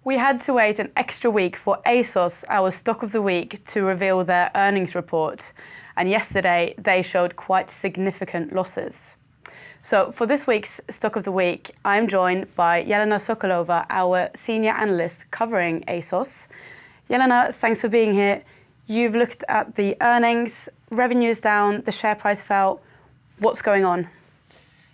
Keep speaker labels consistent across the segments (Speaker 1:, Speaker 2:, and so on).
Speaker 1: We had to wait an extra week for ASOS, our stock of the week, to reveal their earnings report. And yesterday, they showed quite significant losses. So for this week's stock of the week, I'm joined by Jelena Sokolova, our senior analyst covering ASOS. Jelena, thanks for being here. You've looked at the earnings, revenue's down, the share price fell. What's going on?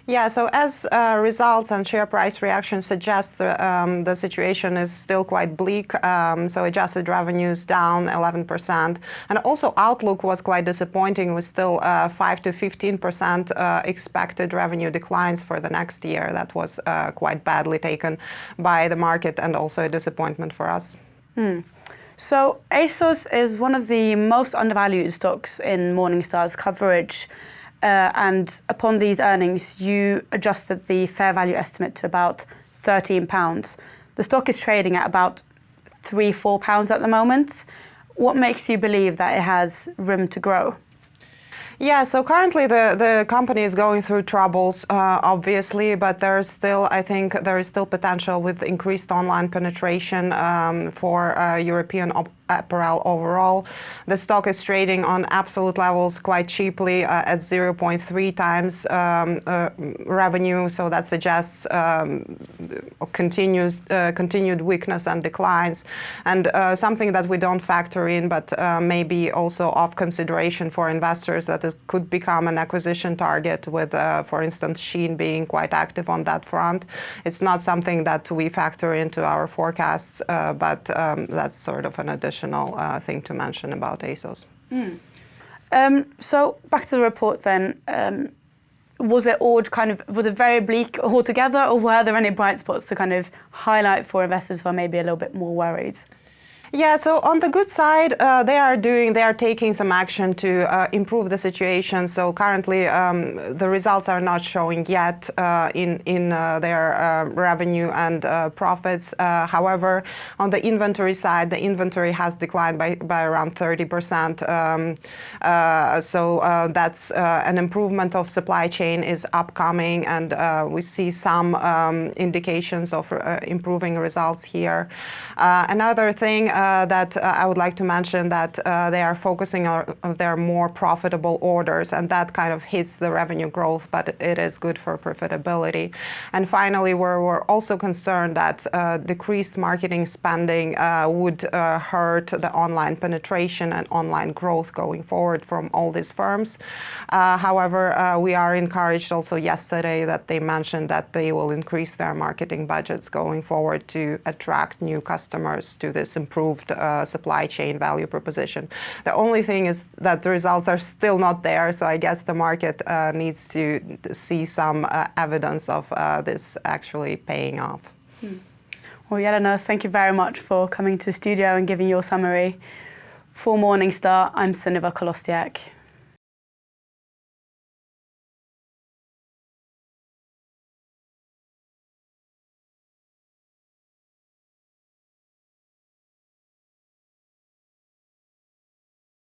Speaker 2: Yeah, so as results and share price reaction suggest, the situation is still quite bleak. So adjusted revenues down 11%. And also outlook was quite disappointing with still 5 to 15% expected revenue declines for the next year. That was quite badly taken by the market and also a disappointment for us.
Speaker 1: So ASOS is one of the most undervalued stocks in Morningstar's coverage. And upon these earnings, you adjusted the fair value estimate to about £13. The stock is trading at about £3-4 at the moment. What makes you believe that it has room to grow?
Speaker 2: Yeah, so currently the company is going through troubles, obviously, but there's still, I think, there is still potential with increased online penetration for European apparel overall. The stock is trading on absolute levels quite cheaply at 0.3 times revenue, so that suggests continued weakness and declines. And something that we don't factor in, but maybe also of consideration for investors, that it could become an acquisition target with, for instance, Shein being quite active on that front. It's not something that we factor into our forecasts, but that's sort of an additional thing to mention about ASOS.
Speaker 1: So back to the report then. Was it all was it very bleak altogether, or were there any bright spots to kind of highlight for investors who are maybe a little bit more worried?
Speaker 2: Yeah, so on the good side, they are taking some action to improve the situation. So currently, the results are not showing yet in their revenue and profits. However, on the inventory side, the inventory has declined by around 30%. So that's an improvement of supply chain is upcoming, and we see some indications of improving results here. Another thing that I would like to mention, that they are focusing on their more profitable orders, and that kind of hits the revenue growth, but it is good for profitability. And finally, we're also concerned that decreased marketing spending would hurt the online penetration and online growth going forward from all these firms. However, we are encouraged also yesterday that they mentioned that they will increase their marketing budgets going forward to attract new customers to this improved supply chain value proposition. The only thing is that the results are still not there, so I guess the market needs to see some evidence of this actually paying off.
Speaker 1: Well, Jelena, thank you very much for coming to the studio and giving your summary. For Morningstar, I'm Sunniva Kolostiak.